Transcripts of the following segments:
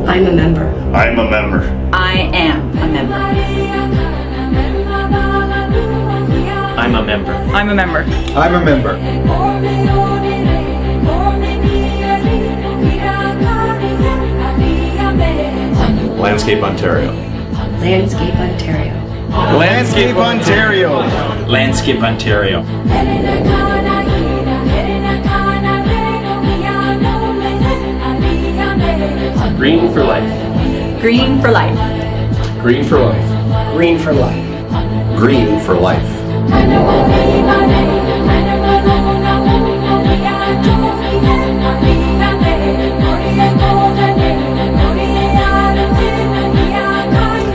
I'm a member. I'm a member. I am a member. I'm a member. I'm a member. I'm a member. Landscape Ontario. Landscape Ontario. Landscape Ontario. Landscape Ontario. Green for life. Green for life. Green for life. Green for life. Green for life.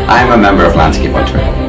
I'm a member of Landscape Ontario.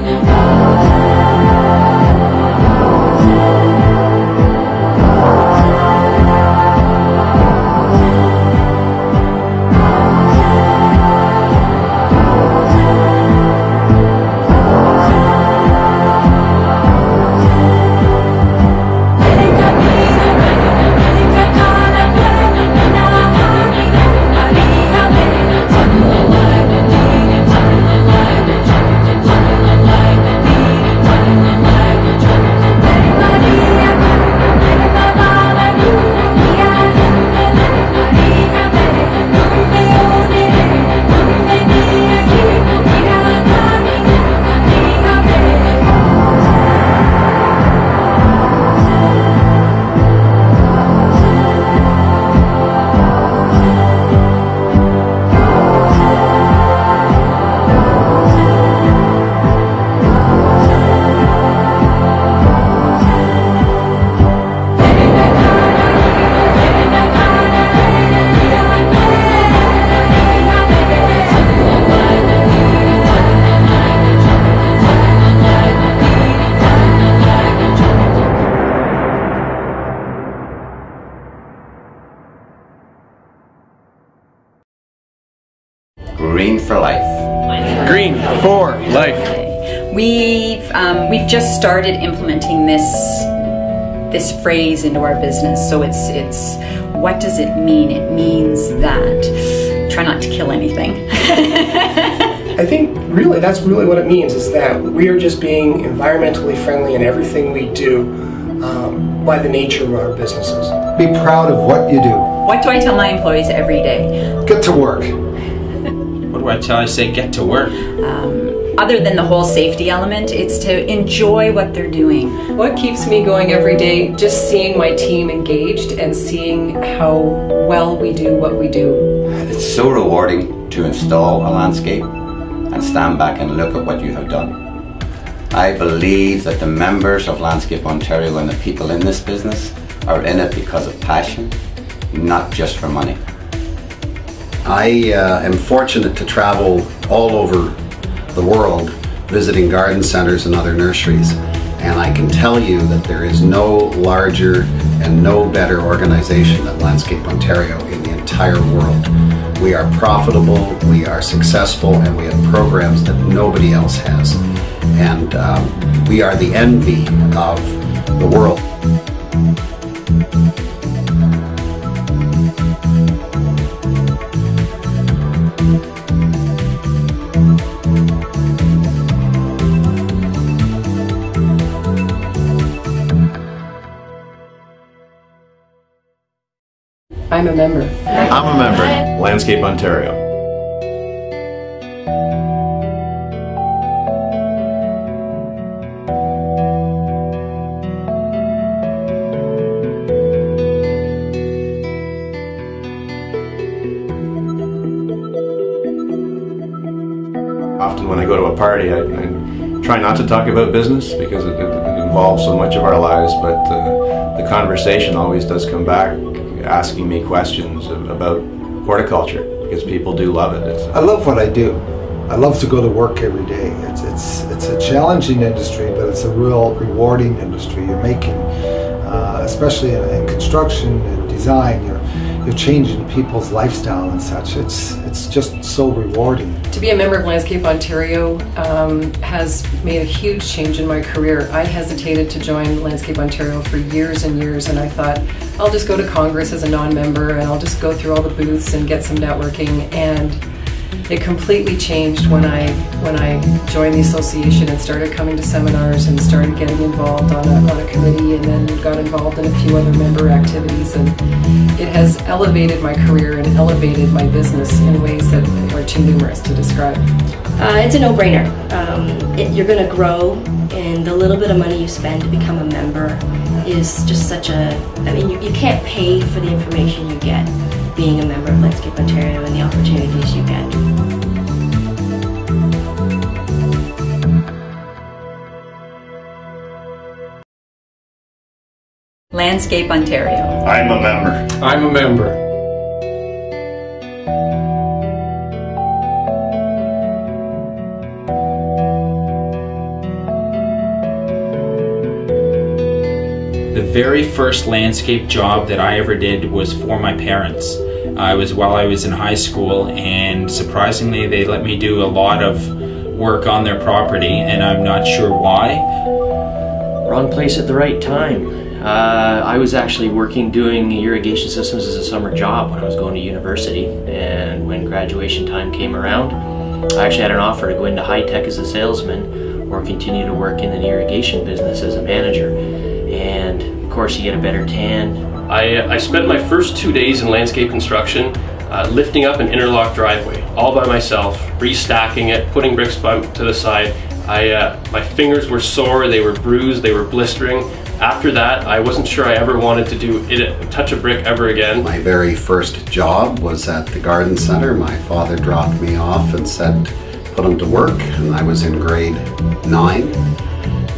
Green for life. Green for life. We've just started implementing this phrase into our business. So it's what does it mean? It means that try not to kill anything. I think really that's really what it means, is that we are just being environmentally friendly in everything we do by the nature of our businesses. Be proud of what you do. What do I tell my employees every day? Get to work. What do I tell? I say get to work. Other than the whole safety element, it's to enjoy what they're doing. What keeps me going every day, just seeing my team engaged and seeing how well we do what we do. It's so rewarding to install a landscape and stand back and look at what you have done. I believe that the members of Landscape Ontario and the people in this business are in it because of passion, not just for money. I am fortunate to travel all over the world visiting garden centers and other nurseries, and I can tell you that there is no larger and no better organization than Landscape Ontario in the entire world. We are profitable, we are successful, and we have programs that nobody else has. And we are the envy of the world. I'm a member. I'm a member. Landscape Ontario. Often when I go to a party, I try not to talk about business because it involves so much of our lives, but the conversation always does come back asking me questions about horticulture, because people do love it. I love what I do. I love to go to work every day. It's a challenging industry, but it's a real rewarding industry. You're making, especially in construction and design, you're changing people's lifestyle and such. It's just so rewarding. To be a member of Landscape Ontario has made a huge change in my career. I hesitated to join Landscape Ontario for years and years, and I thought, I'll just go to Congress as a non-member and I'll just go through all the booths and get some networking. And it completely changed when I joined the association and started coming to seminars and started getting involved on a committee, and then got involved in a few other member activities, and it has elevated my career and elevated my business in ways that are too numerous to describe. It's a no-brainer. You're going to grow, and the little bit of money you spend to become a member is just such a, I mean, you can't pay for the information you get being a member of Landscape Ontario and the opportunities you get. Landscape Ontario. I'm a member. I'm a member. The very first landscape job that I ever did was for my parents. While I was in high school, and surprisingly they let me do a lot of work on their property, and I'm not sure why. Wrong place at the right time. I was actually doing irrigation systems as a summer job when I was going to university, and when graduation time came around, I actually had an offer to go into high tech as a salesman or continue to work in the irrigation business as a manager. And of course you get a better tan. I spent my first 2 days in landscape construction lifting up an interlock driveway all by myself, restacking it, putting bricks to the side. My fingers were sore, they were bruised, they were blistering. After that, I wasn't sure I ever wanted to touch a brick ever again. My very first job was at the garden center. My father dropped me off and said, put him to work, and I was in grade 9.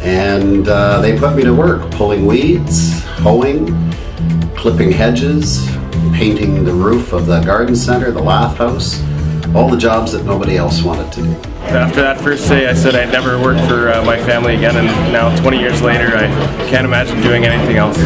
And they put me to work, pulling weeds, hoeing, clipping hedges, painting the roof of the garden center, the lath house, all the jobs that nobody else wanted to do. After that first day, I said I'd never work for my family again, and now 20 years later, I can't imagine doing anything else.